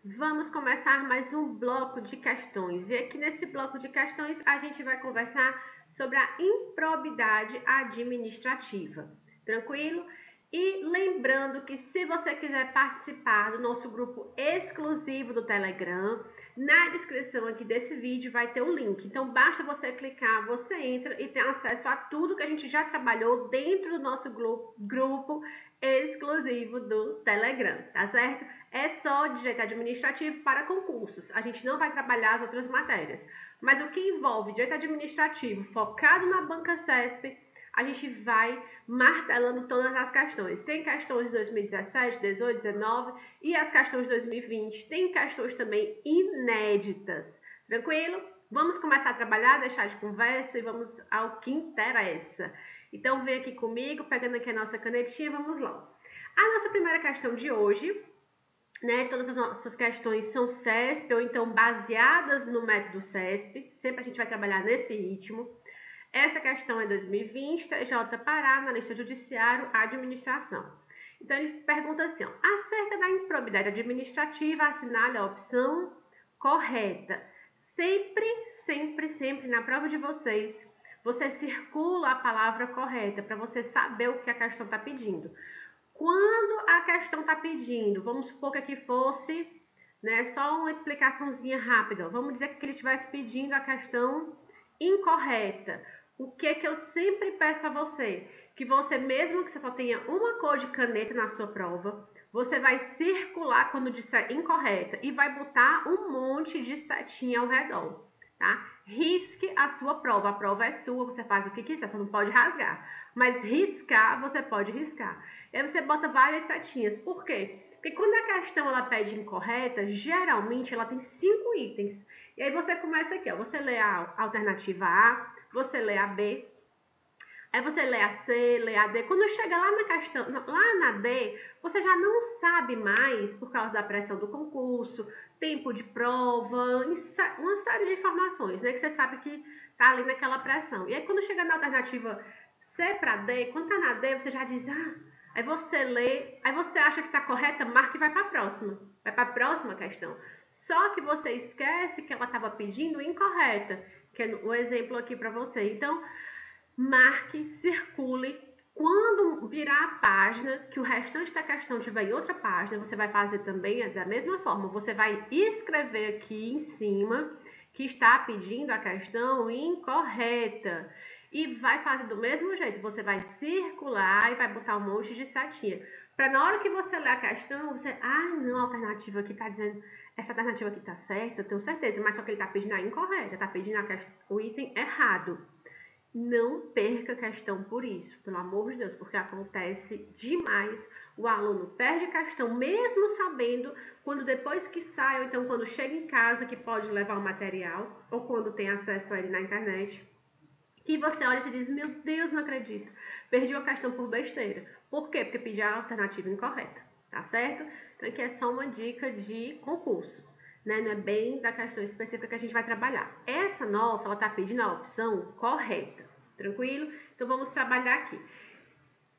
Vamos começar mais um bloco de questões. E aqui nesse bloco de questões a gente vai conversar sobre a improbidade administrativa. Tranquilo? E lembrando que se você quiser participar do nosso grupo exclusivo do Telegram, na descrição aqui desse vídeo vai ter um link. Então basta você clicar, você entra e tem acesso a tudo que a gente já trabalhou dentro do nosso grupo exclusivo do Telegram, tá certo? É só direito administrativo para concursos. A gente não vai trabalhar as outras matérias. Mas o que envolve direito administrativo focado na banca CESP, a gente vai martelando todas as questões. Tem questões de 2017, 18, 19 e as questões de 2020. Tem questões também inéditas. Tranquilo? Vamos começar a trabalhar, deixar de conversa e vamos ao que interessa. Então, vem aqui comigo, pegando aqui a nossa canetinha, vamos lá. A nossa primeira questão de hoje, né, todas as nossas questões são CESP ou então baseadas no método CESP. Sempre a gente vai trabalhar nesse ritmo. Essa questão é 2020, TJ Pará, analista judiciário, administração. Então, ele pergunta assim, ó, acerca da improbidade administrativa, assinale a opção correta. Sempre, na prova de vocês, você circula a palavra correta para você saber o que a questão está pedindo. Quando a questão está pedindo, vamos supor que aqui fosse, né, só uma explicaçãozinha rápida. Vamos dizer que ele estivesse pedindo a questão incorreta. O que eu sempre peço a você? Que você, mesmo que você só tenha uma cor de caneta na sua prova, você vai circular quando disser incorreta e vai botar um monte de setinha ao redor, tá? Risque a sua prova. A prova é sua, você faz o que quiser, só não pode rasgar. Mas riscar, você pode riscar. E aí você bota várias setinhas. Por quê? Porque quando a questão ela pede incorreta, geralmente ela tem 5 itens. E aí você começa aqui, ó, você lê a alternativa A, você lê a B, aí você lê a C, lê a D. Quando chega lá na questão, lá na D, você já não sabe mais, por causa da pressão do concurso, tempo de prova, uma série de informações, né? Que você sabe que tá ali naquela pressão. E aí quando chega na alternativa C para D, quando tá na D, você já diz, aí você lê, aí você acha que tá correta, marca e vai para a próxima. Vai para a próxima questão. Só que você esquece que ela estava pedindo incorreta, que é o exemplo aqui para você. Então, marque, circule. Quando virar a página, que o restante da questão estiver em outra página, você vai fazer também da mesma forma. Você vai escrever aqui em cima que está pedindo a questão incorreta. E vai fazer do mesmo jeito. Você vai circular e vai botar um monte de setinha. Para na hora que você ler a questão, você... não, a alternativa aqui está dizendo... Essa alternativa aqui está certa, eu tenho certeza. Mas só que ele está pedindo a incorreta. Está pedindo o item errado. Não perca a questão por isso, pelo amor de Deus, porque acontece demais. O aluno perde a questão, mesmo sabendo, quando depois que sai, ou então quando chega em casa, que pode levar o material, ou quando tem acesso a ele na internet, que você olha e diz, meu Deus, não acredito, perdi a questão por besteira. Por quê? Porque pedi a alternativa incorreta, tá certo? Então aqui é só uma dica de concurso, né? Não é bem da questão específica que a gente vai trabalhar. Essa nossa, ela tá pedindo a opção correta, tranquilo? Então vamos trabalhar aqui.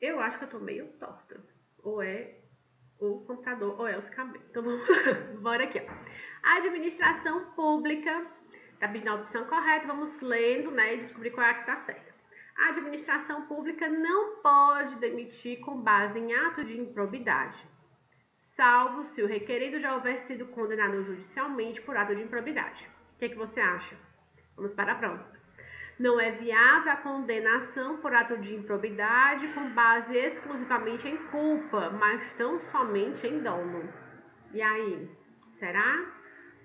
Eu acho que eu tô meio torta, ou é o computador, ou é os cabelos. Então vamos, bora aqui, ó. A administração pública tá pedindo a opção correta, vamos lendo, né, e descobrir qual é a que tá certa. A administração pública não pode demitir com base em ato de improbidade, salvo se o requerido já houver sido condenado judicialmente por ato de improbidade. O que você acha? Vamos para a próxima. Não é viável a condenação por ato de improbidade com base exclusivamente em culpa, mas tão somente em dolo. E aí, será?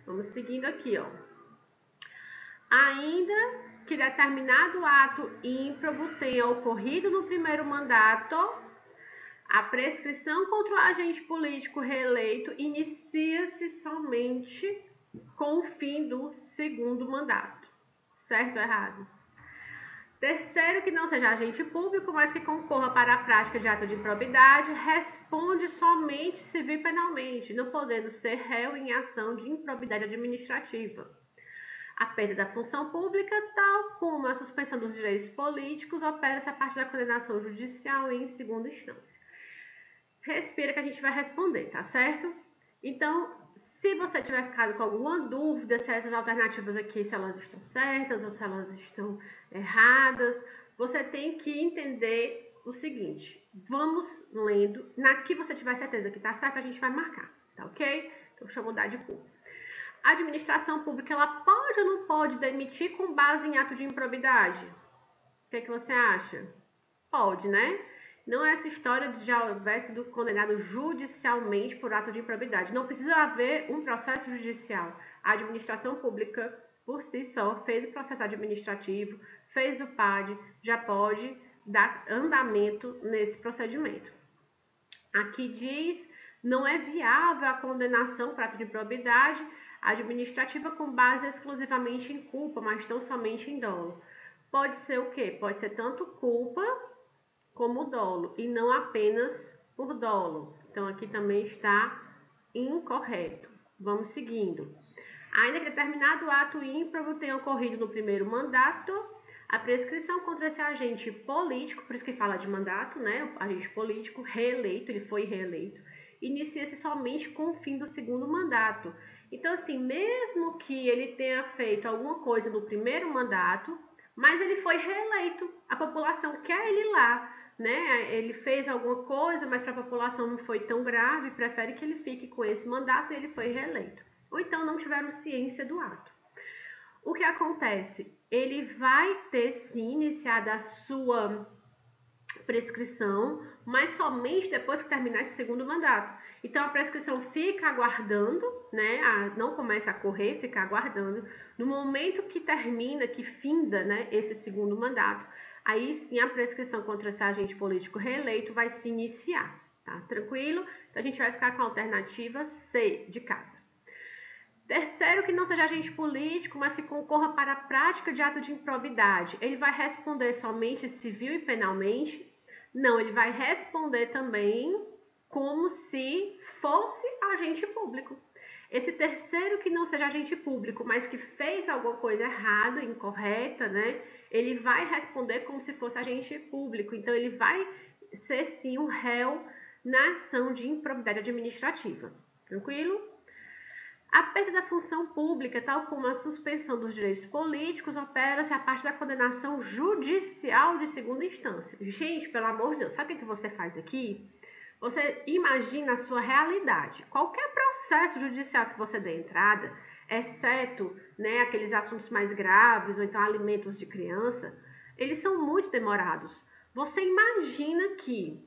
Vamos seguindo aqui, ó. Ainda que determinado ato ímprobo tenha ocorrido no primeiro mandato, a prescrição contra o agente político reeleito inicia-se somente com o fim do segundo mandato. Certo ou errado? Terceiro, que não seja agente público, mas que concorra para a prática de ato de improbidade, responde somente civil e penalmente, não podendo ser réu em ação de improbidade administrativa. A perda da função pública, tal como a suspensão dos direitos políticos, opera-se a partir da condenação judicial em segunda instância. Respira que a gente vai responder, tá certo? Então, Se você tiver ficado com alguma dúvida se essas alternativas aqui, se elas estão certas ou se elas estão erradas, você tem que entender o seguinte. Vamos lendo. Na que você tiver certeza que está certo, a gente vai marcar, tá ok? Então, deixa eu mudar de cor. A administração pública, ela pode ou não pode demitir com base em ato de improbidade? O que você acha? Pode, né? Não é essa história de já haver sido condenado judicialmente por ato de improbidade. Não precisa haver um processo judicial. A administração pública, por si só, fez o processo administrativo, fez o PAD, já pode dar andamento nesse procedimento. Aqui diz, não é viável a condenação por ato de improbidade administrativa com base exclusivamente em culpa, mas não somente em dolo. Pode ser o quê? Pode ser tanto culpa como dolo, e não apenas por dolo. Então, aqui também está incorreto. Vamos seguindo. Ainda que determinado ato ímprobo tenha ocorrido no primeiro mandato, a prescrição contra esse agente político, por isso que fala de mandato, né? O agente político reeleito, ele foi reeleito, inicia-se somente com o fim do segundo mandato. Então, assim, mesmo que ele tenha feito alguma coisa no primeiro mandato, mas ele foi reeleito, a população quer ele lá, né? Ele fez alguma coisa, mas para a população não foi tão grave, prefere que ele fique com esse mandato e ele foi reeleito. Ou então não tiveram ciência do ato. O que acontece? Ele vai ter sim iniciado a sua prescrição, mas somente depois que terminar esse segundo mandato. Então a prescrição fica aguardando, né? Não começa a correr, fica aguardando. No momento que termina, que finda, né, esse segundo mandato, aí sim a prescrição contra esse agente político reeleito vai se iniciar, tá? Tranquilo? Então a gente vai ficar com a alternativa C de casa. Terceiro, que não seja agente político, mas que concorra para a prática de ato de improbidade. Ele vai responder somente civil e penalmente? Não, ele vai responder também como se fosse agente público. Esse terceiro que não seja agente público, mas que fez alguma coisa errada, incorreta, né? Ele vai responder como se fosse agente público. Então, ele vai ser, sim, um réu na ação de improbidade administrativa. Tranquilo? A perda da função pública, tal como a suspensão dos direitos políticos, opera-se a partir da condenação judicial de segunda instância. Gente, pelo amor de Deus, sabe o que você faz aqui? Você imagina a sua realidade. Qualquer processo judicial que você dê entrada, exceto, né, aqueles assuntos mais graves, ou então alimentos de criança, eles são muito demorados. Você imagina que,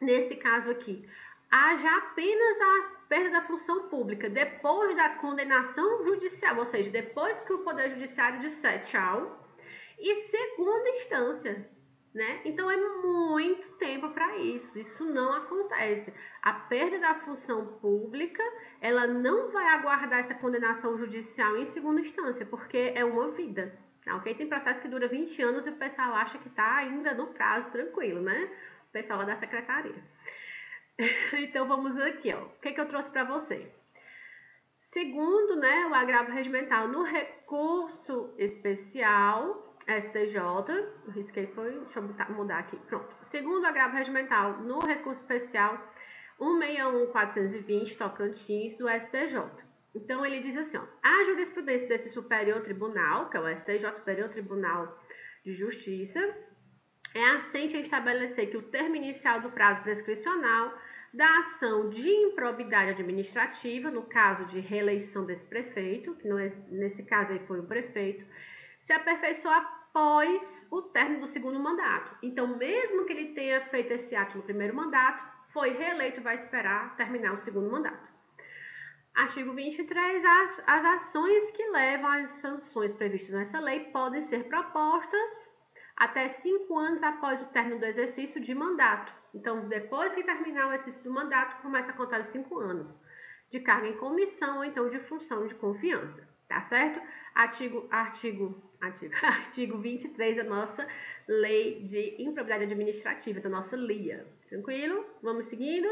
nesse caso aqui, haja apenas a perda da função pública depois da condenação judicial, ou seja, depois que o Poder Judiciário disser tchau, e segunda instância, né? Então é muito tempo para isso. Isso não acontece. A perda da função pública, ela não vai aguardar essa condenação judicial em segunda instância, porque é uma vida. Ok? Tem processo que dura 20 anos e o pessoal acha que está ainda no prazo tranquilo, né? O pessoal lá da secretaria. Então vamos aqui, ó. O que eu trouxe para você? Segundo, né, o agravo regimental no recurso especial STJ, eu risquei foi, deixa eu mudar aqui, pronto. Segundo o agravo regimental no recurso especial 161.420 Tocantins do STJ. Então ele diz assim, ó, a jurisprudência desse Superior Tribunal, que é o STJ, Superior Tribunal de Justiça, é assente a estabelecer que o termo inicial do prazo prescricional da ação de improbidade administrativa, no caso de reeleição desse prefeito, que não é, nesse caso aí foi o prefeito, se aperfeiçoa após o término do segundo mandato. Então, mesmo que ele tenha feito esse ato no primeiro mandato, foi reeleito, vai esperar terminar o segundo mandato. Artigo 23. As ações que levam às sanções previstas nessa lei podem ser propostas até 5 anos após o término do exercício de mandato. Então, depois que terminar o exercício do mandato, começa a contar os 5 anos de carga em comissão ou então de função de confiança, tá certo? Artigo 23 da nossa Lei de Improbidade Administrativa, da nossa LIA. Tranquilo? Vamos seguindo?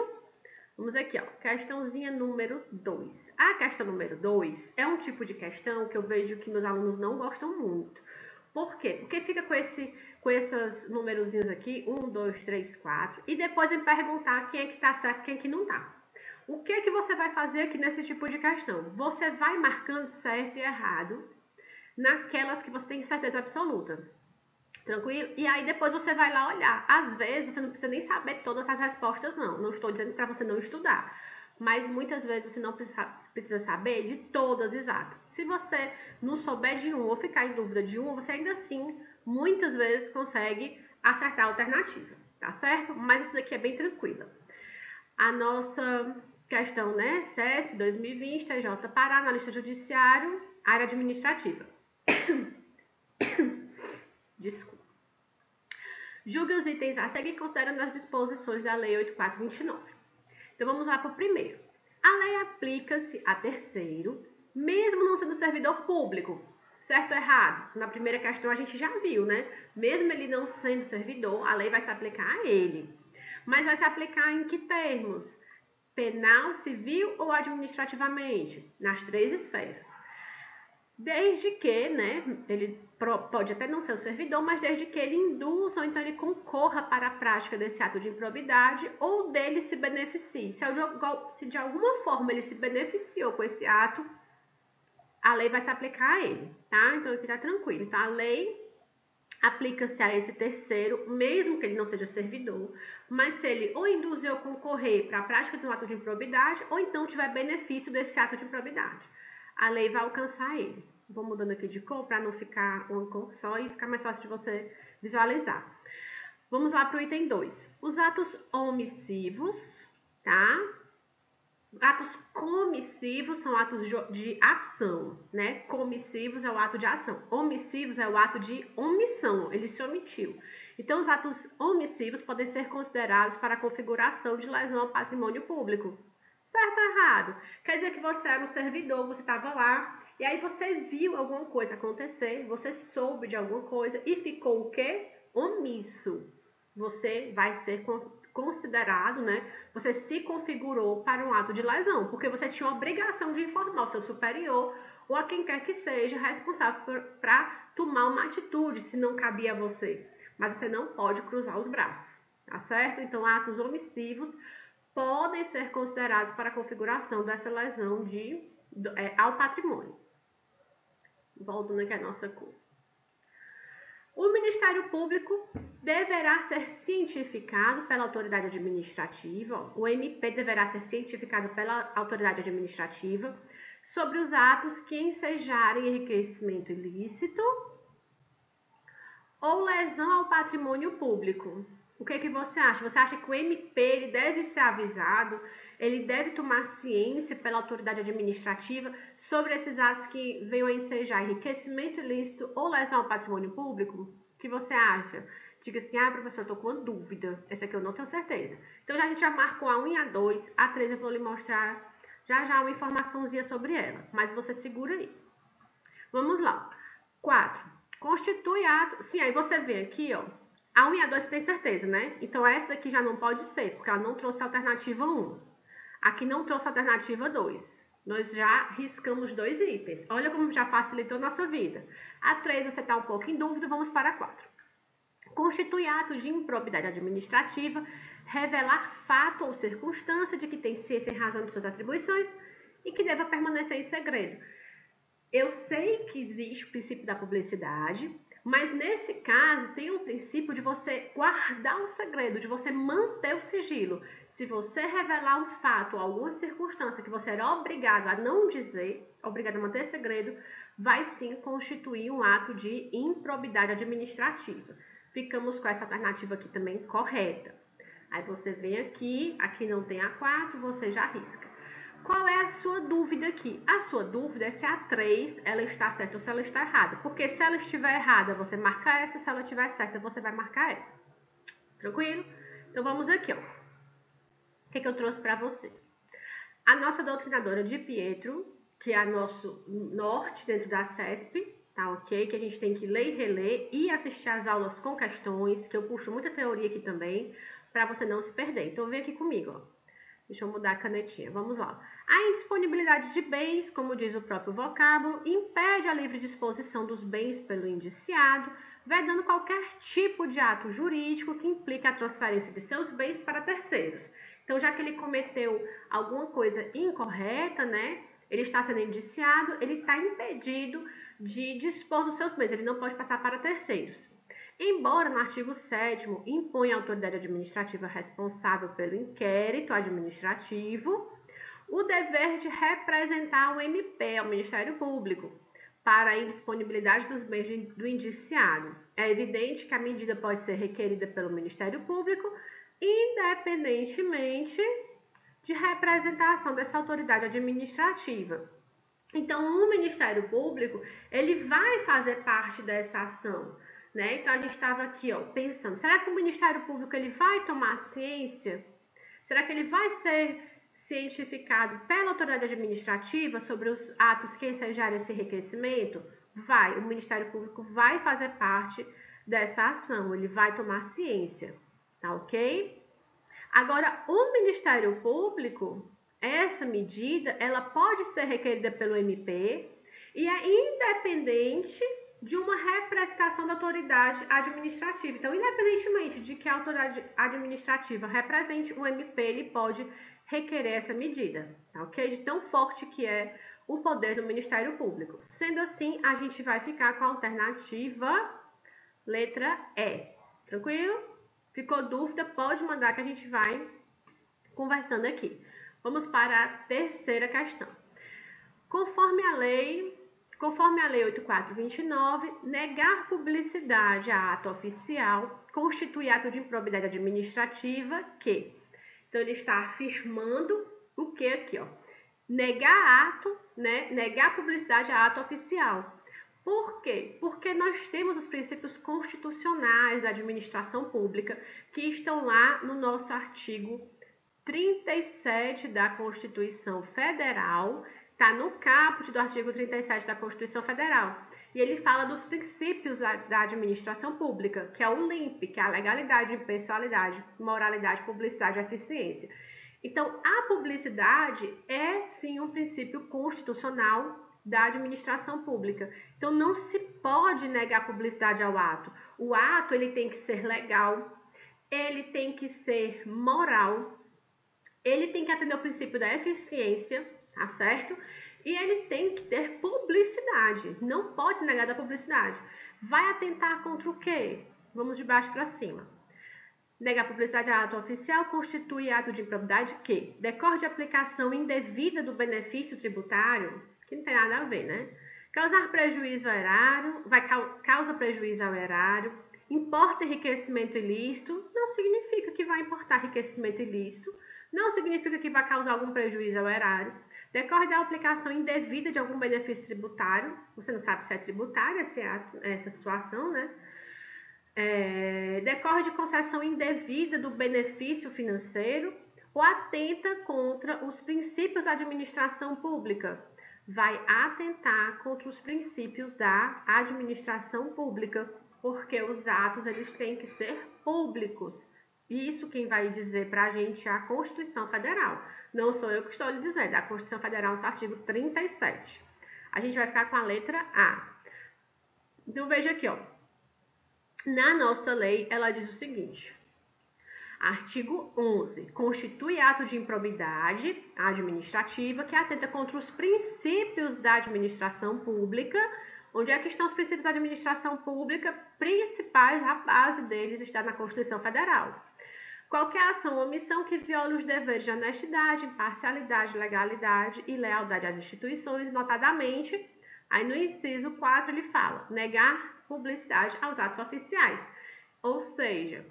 Vamos aqui, ó. Questãozinha número 2. A questão número 2 é um tipo de questão que eu vejo que meus alunos não gostam muito. Por quê? Porque fica com esses numerozinhos aqui, 1, 2, 3, 4, e depois me perguntar quem é que tá certo e quem é que não tá. O que é que você vai fazer aqui nesse tipo de questão? Você vai marcando certo e errado naquelas que você tem certeza absoluta. Tranquilo? E aí depois você vai lá olhar. Às vezes você não precisa nem saber todas as respostas, não. Não estou dizendo para você não estudar. Mas muitas vezes você não precisa saber de todas, exato. Se você não souber de um ou ficar em dúvida de um, você ainda assim, muitas vezes, consegue acertar a alternativa, tá certo? Mas isso daqui é bem tranquila. A nossa questão, né? CESP 2020, TJ Pará, analista judiciário, área administrativa. Desculpa. Julgue os itens a seguir considerando as disposições da Lei 8429. Então, vamos lá para o primeiro. A lei aplica-se a terceiro, mesmo não sendo servidor público. Certo ou errado? Na primeira questão a gente já viu, né? Mesmo ele não sendo servidor, a lei vai se aplicar a ele. Mas vai se aplicar em que termos? Penal, civil ou administrativamente? Nas 3 esferas. Desde que, né, ele pode até não ser o servidor, mas desde que ele induza ou então ele concorra para a prática desse ato de improbidade ou dele se beneficie. Se de alguma forma ele se beneficiou com esse ato, a lei vai se aplicar a ele, tá? Então aqui tá tranquilo. Então a lei aplica-se a esse terceiro, mesmo que ele não seja servidor, mas se ele ou induzir ou concorrer para a prática de um ato de improbidade ou então tiver benefício desse ato de improbidade. A lei vai alcançar ele. Vou mudando aqui de cor para não ficar uma cor só e ficar mais fácil de você visualizar. Vamos lá para o item 2. Os atos omissivos, tá? Atos comissivos são atos de ação, né? Comissivos é o ato de ação. Omissivos é o ato de omissão, ele se omitiu. Então, os atos omissivos podem ser considerados para a configuração de lesão ao patrimônio público. Certo ou errado? Quer dizer que você era um servidor, você estava lá, e aí você viu alguma coisa acontecer, você soube de alguma coisa e ficou o quê? Omisso. Você vai ser considerado, né? Você se configurou para um ato de lesão, porque você tinha a obrigação de informar o seu superior ou a quem quer que seja responsável para tomar uma atitude, se não cabia a você. Mas você não pode cruzar os braços, tá certo? Então, atos omissivos podem ser considerados para a configuração dessa lesão ao patrimônio. Voltando aqui a nossa cor. O Ministério Público deverá ser cientificado pela autoridade administrativa, o MP deverá ser cientificado pela autoridade administrativa sobre os atos que ensejarem enriquecimento ilícito ou lesão ao patrimônio público. O que você acha? Você acha que o MP ele deve ser avisado, ele deve tomar ciência pela autoridade administrativa sobre esses atos que venham a ensejar enriquecimento ilícito ou lesão ao patrimônio público? O que você acha? Diga assim, professor, eu tô com uma dúvida. Essa aqui eu não tenho certeza. Então, a gente já marcou a 1 e a 2. A 3 eu vou lhe mostrar já uma informaçãozinha sobre ela. Mas você segura aí. Vamos lá. 4. Constitui ato... Sim, aí você vê aqui, ó. A 1 e a 2 você tem certeza, né? Então, essa daqui já não pode ser, porque ela não trouxe a alternativa 1. Aqui não trouxe a alternativa 2. Nós já riscamos 2 itens. Olha como já facilitou nossa vida. A 3 você está um pouco em dúvida, vamos para a 4. Constitui ato de improbidade administrativa, revelar fato ou circunstância de que tem ciência em razão de suas atribuições e que deva permanecer em segredo. Eu sei que existe o princípio da publicidade, mas nesse caso tem um princípio de você guardar o segredo, de você manter o sigilo. Se você revelar um fato ou alguma circunstância que você era obrigado a não dizer, obrigado a manter segredo, vai sim constituir um ato de improbidade administrativa. Ficamos com essa alternativa aqui também correta. Aí você vem aqui não tem a 4, você já risca. Qual é a sua dúvida aqui? A sua dúvida é se a 3 ela está certa ou se ela está errada. Porque se ela estiver errada, você marca essa. Se ela estiver certa, você vai marcar essa. Tranquilo? Então, vamos aqui, ó. O que eu trouxe para você? A nossa doutrinadora de Pietro, que é nosso norte dentro da CESP, tá ok? Que a gente tem que ler e reler e assistir às aulas com questões, que eu puxo muita teoria aqui também, para você não se perder. Então, vem aqui comigo, ó. Deixa eu mudar a canetinha, vamos lá. A indisponibilidade de bens, como diz o próprio vocábulo, impede a livre disposição dos bens pelo indiciado, vedando qualquer tipo de ato jurídico que implique a transferência de seus bens para terceiros. Então, já que ele cometeu alguma coisa incorreta, né, ele está sendo indiciado, ele está impedido de dispor dos seus bens, ele não pode passar para terceiros. Embora no artigo 7º imponha a autoridade administrativa responsável pelo inquérito administrativo o dever de representar o MP ao Ministério Público para a indisponibilidade dos bens do indiciado. É evidente que a medida pode ser requerida pelo Ministério Público, independentemente de representação dessa autoridade administrativa. Então, o Ministério Público, ele vai fazer parte dessa ação, né? Então, a gente estava aqui, ó, pensando, será que o Ministério Público ele vai tomar ciência? Será que ele vai ser cientificado pela autoridade administrativa sobre os atos que ensejaram esse enriquecimento? Vai, o Ministério Público vai fazer parte dessa ação, ele vai tomar ciência, tá ok? Agora, o Ministério Público, essa medida, ela pode ser requerida pelo MP e é independente de uma representação da autoridade administrativa. Então, independentemente de que a autoridade administrativa represente o MP, ele pode requerer essa medida, tá ok? De tão forte que é o poder do Ministério Público. Sendo assim, a gente vai ficar com a alternativa letra E. Tranquilo? Ficou dúvida? Pode mandar que a gente vai conversando aqui. Vamos para a terceira questão. Conforme a lei 8429, negar publicidade a ato oficial constitui ato de improbidade administrativa que... Então, ele está afirmando o que aqui, ó? Negar ato, né? Negar publicidade a ato oficial. Por quê? Porque nós temos os princípios constitucionais da administração pública que estão lá no nosso artigo 37 da Constituição Federal, está no caput do artigo 37 da Constituição Federal. E ele fala dos princípios da administração pública, que é o LIMP, que é a legalidade, impessoalidade, moralidade, publicidade e eficiência. Então, a publicidade é, sim, um princípio constitucional da administração pública. Então, não se pode negar publicidade ao ato. O ato, ele tem que ser legal, ele tem que ser moral, ele tem que atender ao princípio da eficiência, tá certo? E ele tem que ter publicidade. Não pode negar da publicidade. Vai atentar contra o quê? Vamos de baixo para cima. Negar publicidade a ato oficial constitui ato de improbidade que decorre de aplicação indevida do benefício tributário, que não tem nada a ver, né? Causar prejuízo ao erário, causa prejuízo ao erário, importa enriquecimento ilícito, não significa que vai importar enriquecimento ilícito, não significa que vai causar algum prejuízo ao erário, decorre da aplicação indevida de algum benefício tributário, você não sabe se é tributário essa situação, né? Decorre de concessão indevida do benefício financeiro ou atenta contra os princípios da administração pública. Vai atentar contra os princípios da administração pública, porque os atos eles têm que ser públicos. Isso quem vai dizer para a gente é a Constituição Federal. Não sou eu que estou lhe dizendo, é a Constituição Federal no artigo 37. A gente vai ficar com a letra A. Então, veja aqui, ó. Na nossa lei, ela diz o seguinte. Artigo 11. Constitui ato de improbidade administrativa que atenta contra os princípios da administração pública. Onde é que estão os princípios da administração pública principais? A base deles está na Constituição Federal. Qualquer ação ou omissão que viole os deveres de honestidade, imparcialidade, legalidade e lealdade às instituições, notadamente, aí no inciso 4 ele fala, negar publicidade aos atos oficiais. Ou seja,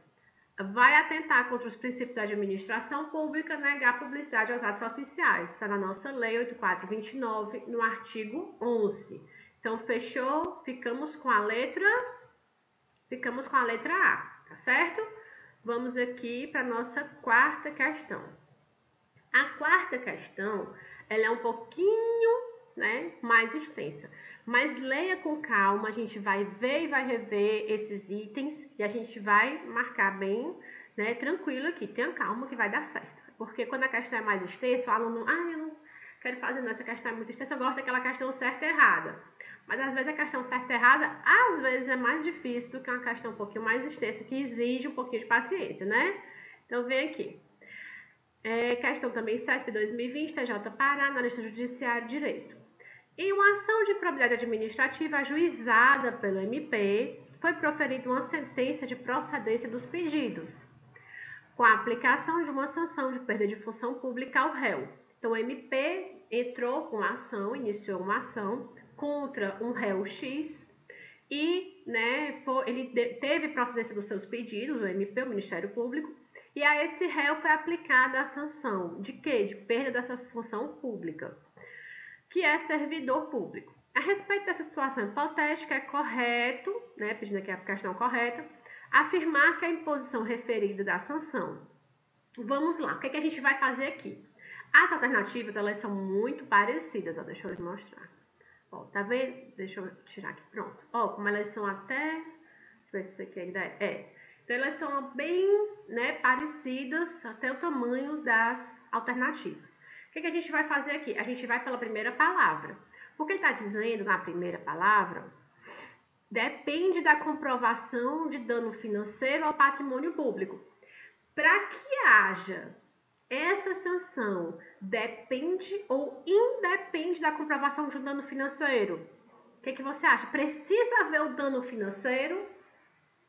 vai atentar contra os princípios da administração pública, negar publicidade aos atos oficiais. Está na nossa Lei 8429, no artigo 11. Então, fechou? Ficamos com a letra A, tá certo? Vamos aqui para a nossa quarta questão. A quarta questão, ela é um pouquinho, né, mais extensa. Mas leia com calma, a gente vai ver e vai rever esses itens e a gente vai marcar bem, né, tranquilo aqui. Tenha calma que vai dar certo. Porque quando a questão é mais extensa, o aluno, eu não quero fazer não, essa questão é muito extensa, eu gosto daquela questão certa e errada. Mas às vezes a questão certa e errada, às vezes é mais difícil do que uma questão um pouquinho mais extensa, que exige um pouquinho de paciência, né? Então, vem aqui. Questão também CESP 2020, TJ Pará, Analista Judiciário Direito. Em uma ação de improbidade administrativa ajuizada pelo MP, foi proferida uma sentença de procedência dos pedidos, com a aplicação de uma sanção de perda de função pública ao réu. Então, o MP entrou com a ação, iniciou uma ação contra um réu X e, né, ele teve procedência dos seus pedidos, o MP, o Ministério Público, e a esse réu foi aplicada a sanção de quê? De perda dessa função pública, que é servidor público. A respeito dessa situação hipotética, é correto, né, pedindo aqui a questão correta, afirmar que a imposição referida da sanção. Vamos lá, o que é que a gente vai fazer aqui? As alternativas, elas são muito parecidas, ó, deixa eu mostrar. Ó, tá vendo? Deixa eu tirar aqui, pronto. Ó, como elas são até, deixa eu ver se isso aqui ainda é. Então, elas são bem, né, parecidas, até o tamanho das alternativas. O que é que a gente vai fazer aqui? A gente vai pela primeira palavra. Porque ele está dizendo na primeira palavra, depende da comprovação de dano financeiro ao patrimônio público. Para que haja essa sanção, depende ou independe da comprovação de um dano financeiro? O que você acha? Precisa haver o dano financeiro?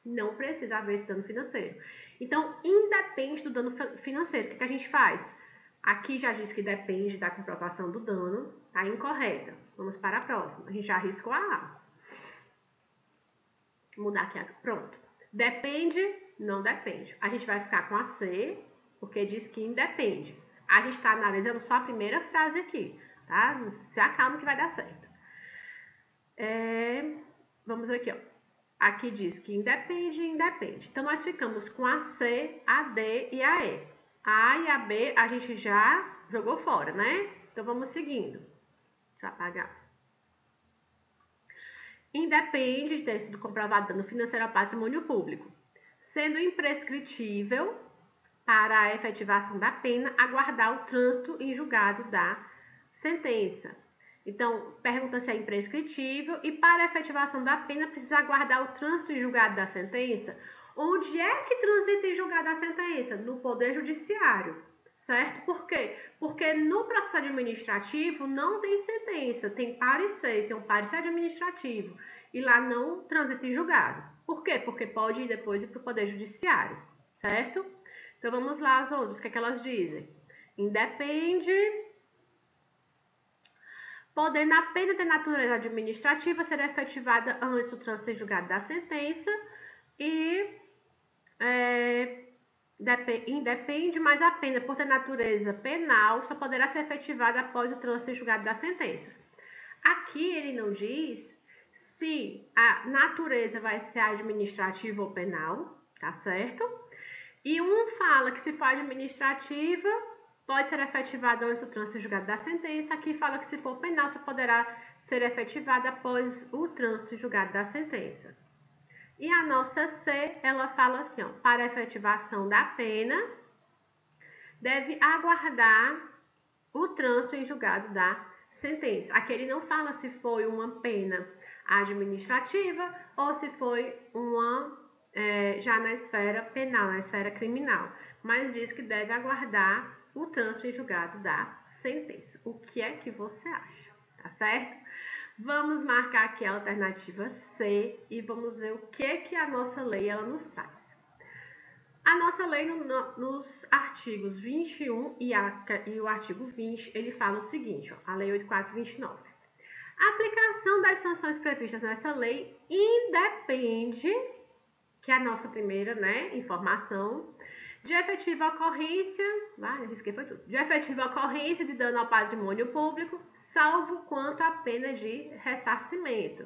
Não precisa haver esse dano financeiro. Então, independe do dano financeiro. O que a gente faz? Aqui já diz que depende da comprovação do dano, tá incorreta. Vamos para a próxima. A gente já arriscou a A. Vou mudar aqui, pronto. Depende, não depende. A gente vai ficar com a C, porque diz que independe. A gente está analisando só a primeira frase aqui, tá? Se acalma que vai dar certo. Vamos aqui, ó. Aqui diz que independe e independe. Então, nós ficamos com a C, a D e a E. A e a B a gente já jogou fora, né? Então, vamos seguindo. Deixa eu apagar. Independe de ter sido comprovado dano financeiro ao patrimônio público, sendo imprescritível para a efetivação da pena aguardar o trânsito em julgado da sentença. Então, pergunta se é imprescritível e para a efetivação da pena precisa aguardar o trânsito em julgado da sentença. Onde é que transita em julgado a sentença? No Poder Judiciário, certo? Por quê? Porque no processo administrativo não tem sentença, tem parecer, tem um parecer administrativo. E lá não transita em julgado. Por quê? Porque pode ir depois para o Poder Judiciário, certo? Então, vamos lá as outras, o que é que elas dizem? Independe, podendo a pena de natureza administrativa ser efetivada antes do trânsito em julgado da sentença e independe, mas a pena por ter natureza penal só poderá ser efetivada após o trânsito em julgado da sentença. Aqui ele não diz se a natureza vai ser administrativa ou penal, tá certo? E um fala que se for administrativa, pode ser efetivada antes do trânsito em julgado da sentença. Aqui fala que se for penal, só poderá ser efetivada após o trânsito em julgado da sentença. E a nossa C, ela fala assim, ó, para a efetivação da pena, deve aguardar o trânsito em julgado da sentença. Aqui ele não fala se foi uma pena administrativa ou se foi uma já na esfera penal, na esfera criminal, mas diz que deve aguardar o trânsito em julgado da sentença. O que é que você acha? Tá certo? Vamos marcar aqui a alternativa C e vamos ver o que a nossa lei ela nos traz. A nossa lei nos artigos 21 e o artigo 20, ele fala o seguinte, ó, a lei 8429. A aplicação das sanções previstas nessa lei independe, que é a nossa primeira, né, informação, de efetiva ocorrência, de efetiva ocorrência de dano ao patrimônio público, salvo quanto à pena de ressarcimento.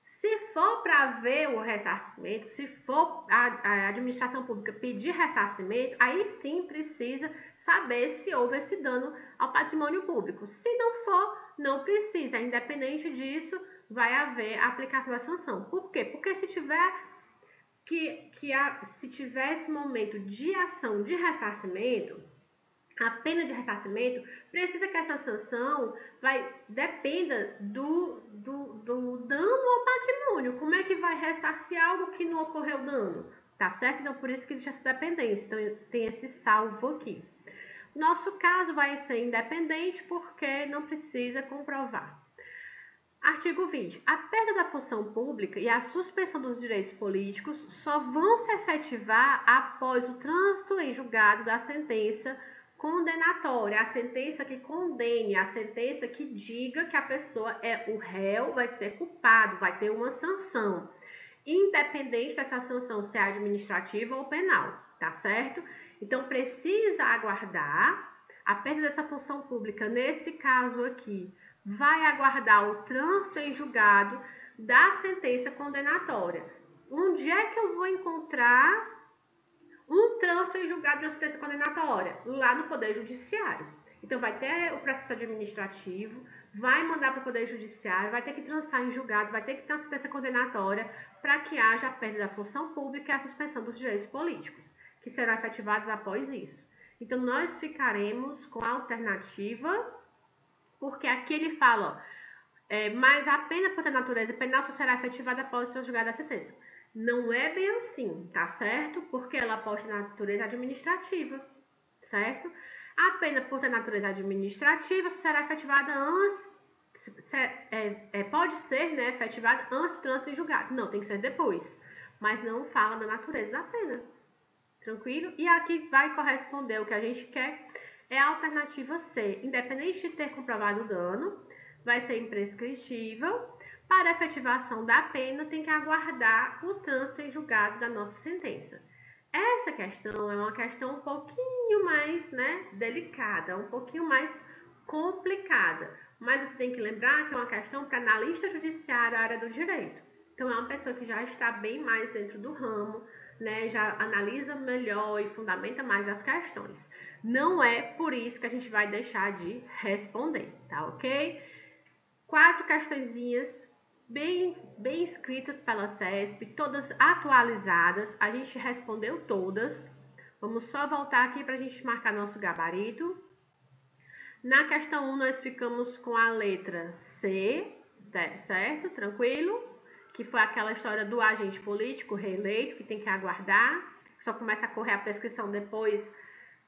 Se for para ver o ressarcimento, se for a administração pública pedir ressarcimento, aí sim precisa saber se houve esse dano ao patrimônio público. Se não for, não precisa. Independente disso, vai haver a aplicação da sanção. Por quê? Porque se tiver se tiver esse momento de ação de ressarcimento, a pena de ressarcimento, precisa que essa sanção dependa do dano ao patrimônio. Como é que vai ressarcir algo que não ocorreu dano? Tá certo? Então, por isso que existe essa dependência. Então, tem esse salvo aqui. Nosso caso vai ser independente porque não precisa comprovar. Artigo 20. A perda da função pública e a suspensão dos direitos políticos só vão se efetivar após o trânsito em julgado da sentença condenatória, a sentença que condene, a sentença que diga que a pessoa é o réu, vai ser culpado, vai ter uma sanção, independente dessa sanção ser administrativa ou penal, tá certo? Então, precisa aguardar a perda dessa função pública, nesse caso aqui, vai aguardar o trânsito em julgado da sentença condenatória. Onde é que eu vou encontrar um trânsito em julgado da sentença condenatória? Lá no Poder Judiciário. Então, vai ter o processo administrativo, vai mandar para o Poder Judiciário, vai ter que transitar em julgado, vai ter que ter uma sentença condenatória para que haja a perda da função pública e a suspensão dos direitos políticos, que serão efetivados após isso. Então, nós ficaremos com a alternativa, porque aqui ele fala, mas a pena por ter natureza penal só será efetivada após o julgado da sentença. Não é bem assim, tá certo? Porque ela pode ter natureza administrativa, certo? A pena por ter natureza administrativa será efetivada antes, pode ser, né, efetivada antes do trânsito em julgado. Não, tem que ser depois, mas não fala da natureza da pena. Tranquilo? E aqui vai corresponder o que a gente quer, é a alternativa C. Independente de ter comprovado o dano, vai ser imprescritível. Para a efetivação da pena, tem que aguardar o trânsito em julgado da nossa sentença. Essa questão é uma questão um pouquinho mais, né, delicada, um pouquinho mais complicada. Mas você tem que lembrar que é uma questão para analista judiciário, área do direito. Então, é uma pessoa que já está bem mais dentro do ramo, né, já analisa melhor e fundamenta mais as questões. Não é por isso que a gente vai deixar de responder, tá ok? 4 questõezinhas bem escritas pela CESP, todas atualizadas, a gente respondeu todas. Vamos só voltar aqui para a gente marcar nosso gabarito. Na questão 1, nós ficamos com a letra C, certo? Tranquilo? Que foi aquela história do agente político reeleito, que tem que aguardar, só começa a correr a prescrição depois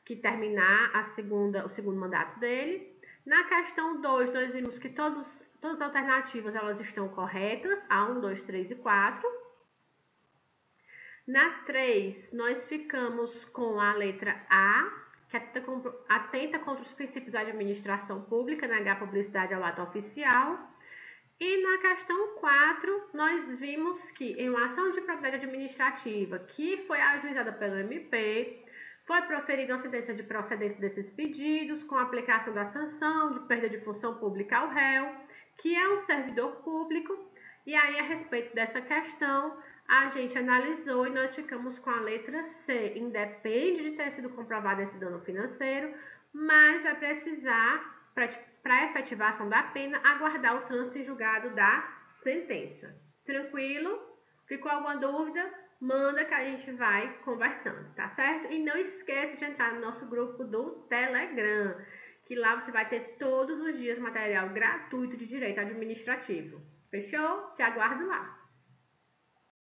que terminar o segundo mandato dele. Na questão 2, nós vimos que todas as alternativas elas estão corretas, a 1, 2, 3 e 4. Na 3, nós ficamos com a letra A, que atenta contra os princípios da administração pública, negar publicidade ao ato oficial. E na questão 4, nós vimos que em uma ação de propriedade administrativa que foi ajuizada pelo MP, foi proferida uma sentença de procedência desses pedidos, com aplicação da sanção de perda de função pública ao réu, que é um servidor público. E aí, a respeito dessa questão, a gente analisou e nós ficamos com a letra C. Independe de ter sido comprovado esse dano financeiro, mas vai precisar, para a efetivação da pena, aguardar o trânsito em julgado da sentença. Tranquilo? Ficou alguma dúvida? Manda que a gente vai conversando, tá certo? E não esqueça de entrar no nosso grupo do Telegram, que lá você vai ter todos os dias material gratuito de direito administrativo. Fechou? Te aguardo lá.